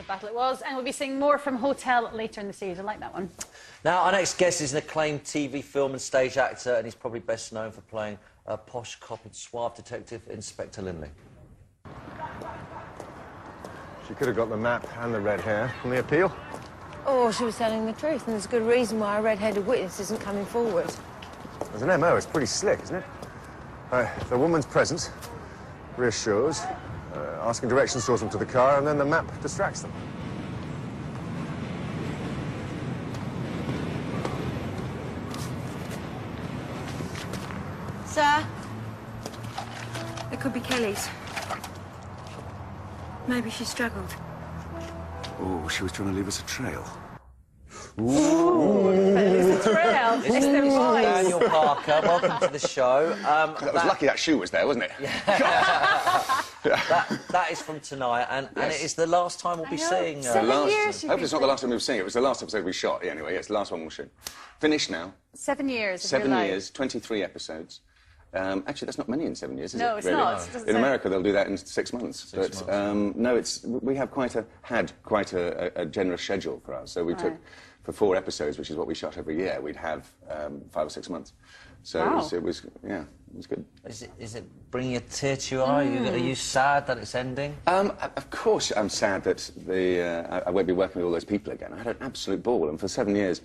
battle it was, and we'll be seeing more from Hotel later in the series. I like that one. Now, our next guest is an acclaimed TV, film and stage actor, and he's probably best known for playing a posh, cop and suave detective, Inspector Linley. She could have got the map and the red hair from the appeal. Or she was telling the truth, and there's a good reason why a red-headed witness isn't coming forward. As an MO, it's pretty slick, isn't it? The woman's presence reassures, asking directions draws them to the car, and then the map distracts them. Sir? It could be Kelly's. Maybe she struggled. Oh, she was trying to leave us a trail. Ooh, it's the trail. It's the voice. Nathaniel Parker, welcome to the show. That was lucky that shoe was there, wasn't it? That is from tonight, and it is the last time we'll be seeing... 7 years. Hopefully it's not the last time we've seen it. It was the last episode we shot, anyway. Yeah, it's the last one we'll shoot. Finished now. 7 years of 7 your life. years, 23 episodes. Actually, that's not many in 7 years, is it? No, it's really? not. In America, they'll do that in 6 months. Six months. No, we have had quite a generous schedule for us. So we took, for 4 episodes, which is what we shot every year, we'd have 5 or 6 months. So it was good. Is it bringing a tear to your eye? Are you sad that it's ending? Of course I'm sad that I won't be working with all those people again. I had an absolute ball, and for 7 years,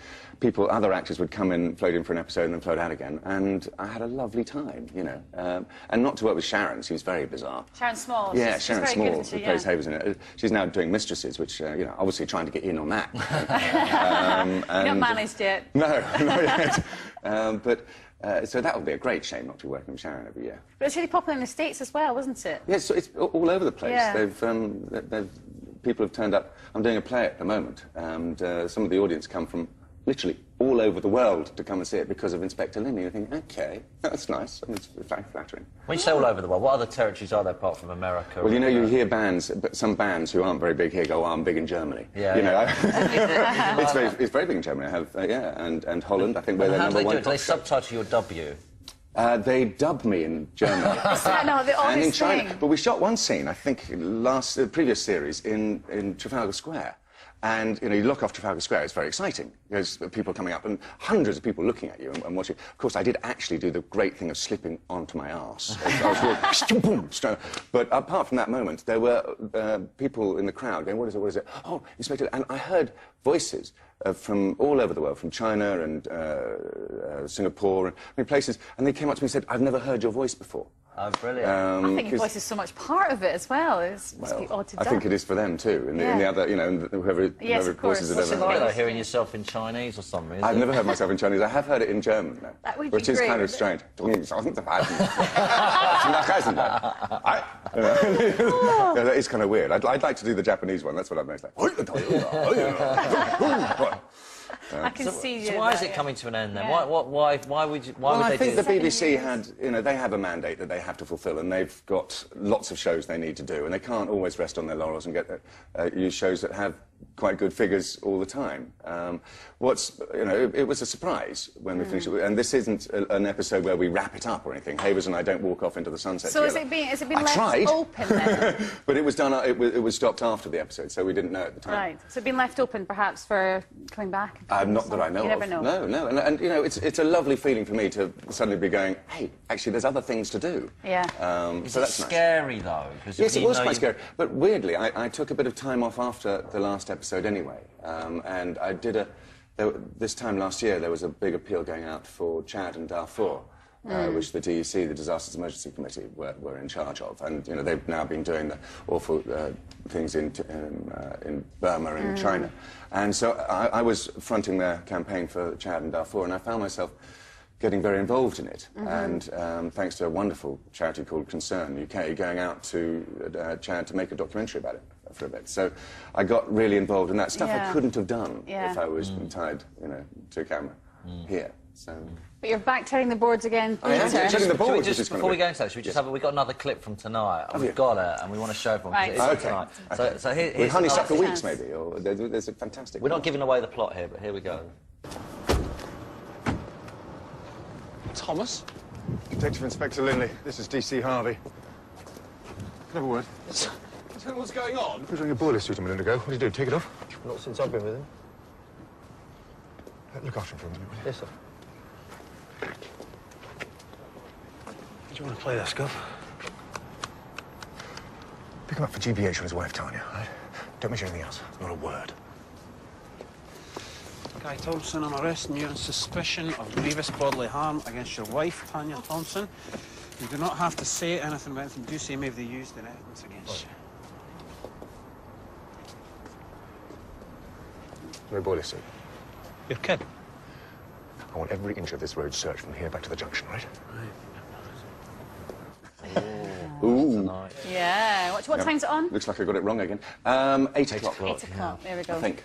other actors would come in, float in for an episode and then float out again, and I had a lovely time, you know. And not to work with Sharon, she's very bizarre. Sharon Small. Yeah, she's Sharon very Small, good, who plays Havers in it. She's now doing Mistresses, which, you know, obviously trying to get in on that. You're not managed yet. No, not yet. So that would be a great shame not to be working with Sharon every year. But it's really popular in the States as well, wasn't it? Yes, so it's all over the place. Yeah. People have turned up. I'm doing a play at the moment, and some of the audience come from literally all over the world to come and see it because of Inspector Linley. And I think, OK, that's nice. I mean, it's flattering. When you say all over the world, what other territories are there apart from America? Well, you know, you hear some bands who aren't very big here go, oh, I'm big in Germany. Yeah, you know, it's very big in Germany. I have, and Holland, I think, where they're number one. Do they subtitle your W? They dub me in Germany. No, the and in obvious China. thing. But we shot one scene, I think, the previous series in Trafalgar Square. And, you know, you look off Trafalgar Square, it's very exciting. There's people coming up and hundreds of people looking at you and watching. Of course, I did actually do the great thing of slipping onto my arse. But apart from that moment, there were people in the crowd going, what is it? Oh, Inspector. And I heard voices from all over the world, from China and Singapore and places, and they came up to me and said, I've never heard your voice before. Oh, brilliant. I think your voice is so much part of it as well. It must be odd to dub. I think it is for them too, in the other, you know, whoever voices it What's it ever. like, though, hearing yourself in Chinese or something? I've never heard myself in Chinese. I have heard it in German, though, That would be which is great, kind of wouldn't strange. That is kind of weird. I'd like to do the Japanese one. That's what I'm most like. I can see you. So why is it coming to an end then? Why would they do I think the this? BBC had, you know, they have a mandate that they have to fulfil, and they've got lots of shows they need to do, and they can't always rest on their laurels and use shows that have quite good figures all the time. It was a surprise when we finished it, and this isn't an episode where we wrap it up or anything. Havers and I don't walk off into the sunset So together. has it been left open then? But it was done. It was stopped after the episode, so we didn't know at the time. Right. So it's been left open perhaps for coming back? Not that I know You of. never know. No. And you know, it's a lovely feeling for me to suddenly be going, hey, actually, there's other things to do. Yeah. Is so it that's scary, though? Yes, it was quite scary. But weirdly, I took a bit of time off after the last episode anyway. And I did this time last year, there was a big appeal going out for Chad and Darfur, which the DEC, the Disasters Emergency Committee, were in charge of. And, you know, they've now been doing the awful things in Burma and China. And so I was fronting their campaign for Chad and Darfur, and I found myself getting very involved in it. And thanks to a wonderful charity called Concern UK, going out to Chad to make a documentary about it for a bit. So I got really involved in that stuff I couldn't have done if I was tied, you know, to a camera here. So. But you're back turning the boards again. I am turning the boards. Before we go into that, we've got another clip from tonight. We've got it, and we want to show everyone. Right. Okay. So here's with honeysuckle another weeks, maybe, or there's a fantastic. We're not giving away the plot here, but here we go. Thomas? Detective Inspector Linley, this is DC Harvey. Can I have a word? Nathaniel, what's going on? He was on your boiler suit a minute ago. What did you do, take it off? Not since I've been with him. Look after him for a minute, will you? Yes, sir. Do you want to play that, Scott? Pick him up for GBH on his wife, Tanya, all right? Don't mention anything else. Not a word. Guy Thompson, I'm arresting you on suspicion of grievous bodily harm against your wife, Tanya Thompson. You do not have to say anything about anything you do say may be used in evidence against you. No boiler suit. You're kidding? I want every inch of this road searched from here back to the junction, right? Ooh. Nice. Yeah. What time's it on? Looks like I got it wrong again. 8 o'clock. 8 o'clock. There we go. I think.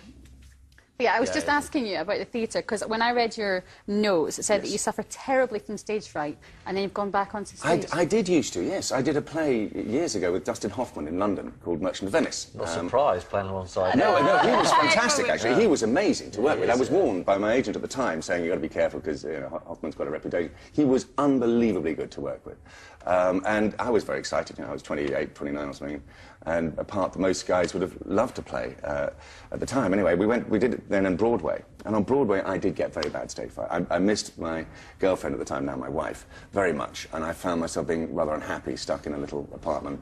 Yeah, I was just asking you about the theatre, because when I read your notes, it said that Yes. you suffer terribly from stage fright, and then you've gone back onto stage. I did used to, yes. I did a play years ago with Dustin Hoffman in London called Merchant of Venice. Not surprised playing alongside No, him. no, he was fantastic, actually. He was amazing to work with. I was warned by my agent at the time, saying you've got to be careful because Hoffman's got a reputation. He was unbelievably good to work with. And I was very excited. I was 28, 29 or something. And a part that most guys would have loved to play at the time. Anyway, we did it then on Broadway. And on Broadway, I did get very bad stage fright. I missed my girlfriend at the time, now my wife, very much. And I found myself being rather unhappy, stuck in a little apartment.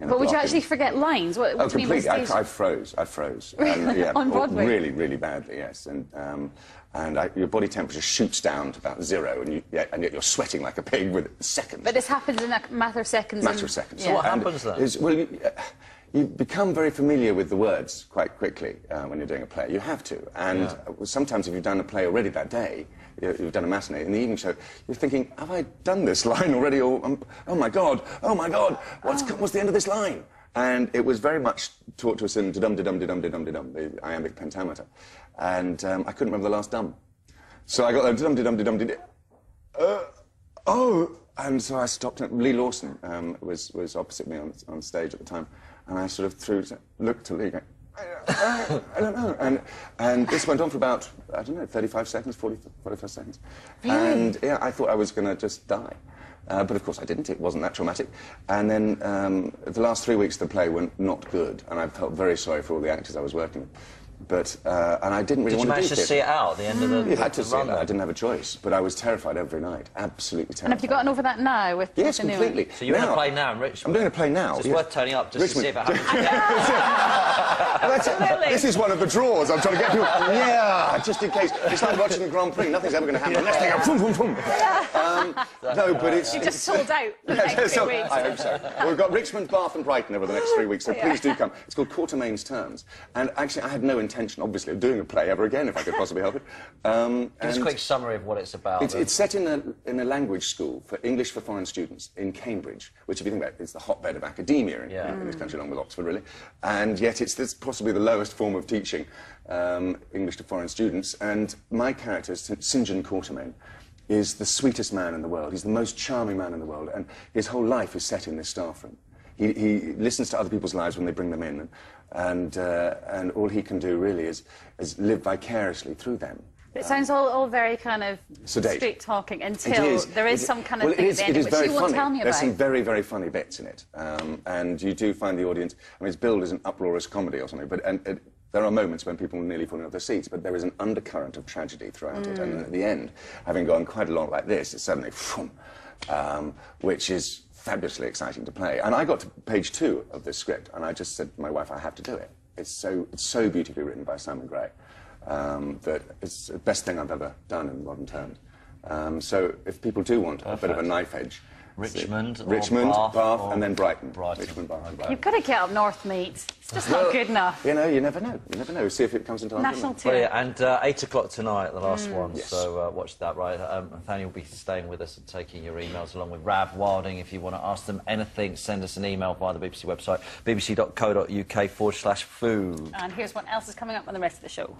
But would you actually forget lines? What do you mean by completely. stage? I froze. And, yeah, On Broadway? Really, really badly, yes. And your body temperature shoots down to about 0, and yet you're sweating like a pig with seconds. But this happens in a matter of seconds. Matter of seconds. Yeah. What happens then? Well, you become very familiar with the words quite quickly when you're doing a play. You have to. And sometimes if you've done a play already that day, you've done a matinee, in the evening show, you're thinking, have I done this line already? Or, oh, my God, what's the end of this line? And it was very much taught to us in da-dum-da-dum-da-dum-da-dum-da-dum, the iambic pentameter. And I couldn't remember the last dum. So I got that da-dum-da-dum-da-dum-da-dum. And so I stopped. Lee Lawson was opposite me on stage at the time, and I sort of looked to Lee, going, I don't know. And this went on for about, I don't know, 35 seconds, 45 seconds. Really? And yeah, I thought I was going to just die. But of course I didn't. It wasn't that traumatic. And then the last 3 weeks of the play were not good, and I felt very sorry for all the actors I was working with. But, and I didn't really want to do Did you manage to see it out at the end of the You had to see it run? out. I didn't have a choice. But I was terrified every night. Absolutely terrified. And have you gotten over that now with Yes, the new completely. So you're in a play now in Richmond? I'm doing a play now. So it's yes. worth turning up just Richmond. to see if it happens. Absolutely. This is one of the draws. I'm trying to get people... Yeah, just in case. It's like watching the Grand Prix. Nothing's ever going to happen unless they go boom, boom, boom. No, but it's... You've just sold out the next Yeah, 2 so, weeks. I hope so. Well, we've got Richmond, Bath and Brighton over the next 3 weeks, so please do come. It's called Quartermain's Terms. And actually, I had no intention, obviously, of doing a play ever again, if I could possibly help it. Give us a quick summary of what it's about. It's set in a language school for English for foreign students in Cambridge, which, if you think about it, is the hotbed of academia in this country, along with Oxford, really. And yet it's possibly the lowest form of teaching English to foreign students. And my character, St John Quartermain, is the sweetest man in the world. He's the most charming man in the world, and his whole life is set in this staff room. He listens to other people's lives when they bring them in, and all he can do really is live vicariously through them. It sounds all very kind of Sedate. straight talking until there is some kind of thing at the end, it is which very you won't funny. tell me There's about. some very, very funny bits in it. And you do find the audience... I mean, it's billed as an uproarious comedy or something, but there are moments when people are nearly falling off their seats, but there is an undercurrent of tragedy throughout it. And at the end, having gone quite a lot like this, it's suddenly... which is fabulously exciting to play. And I got to page 2 of this script, and I just said to my wife, I have to do it. It's so beautifully written by Simon Gray that it's the best thing I've ever done in modern terms. So if people do want a bit of a knife edge... Richmond, Bath, or and then Brighton. Brighton. Richmond, Bath, and Brighton. You've got to get up north, mate. It's just not good enough. You know, you never know. You never know. See if it comes into London. National tour. Brilliant. And 8 o'clock tonight, the last one. Yes. So watch that, right? Nathaniel will be staying with us and taking your emails along with Rav Wilding. If you want to ask them anything, send us an email via the BBC website, bbc.co.uk/food. And here's what else is coming up on the rest of the show.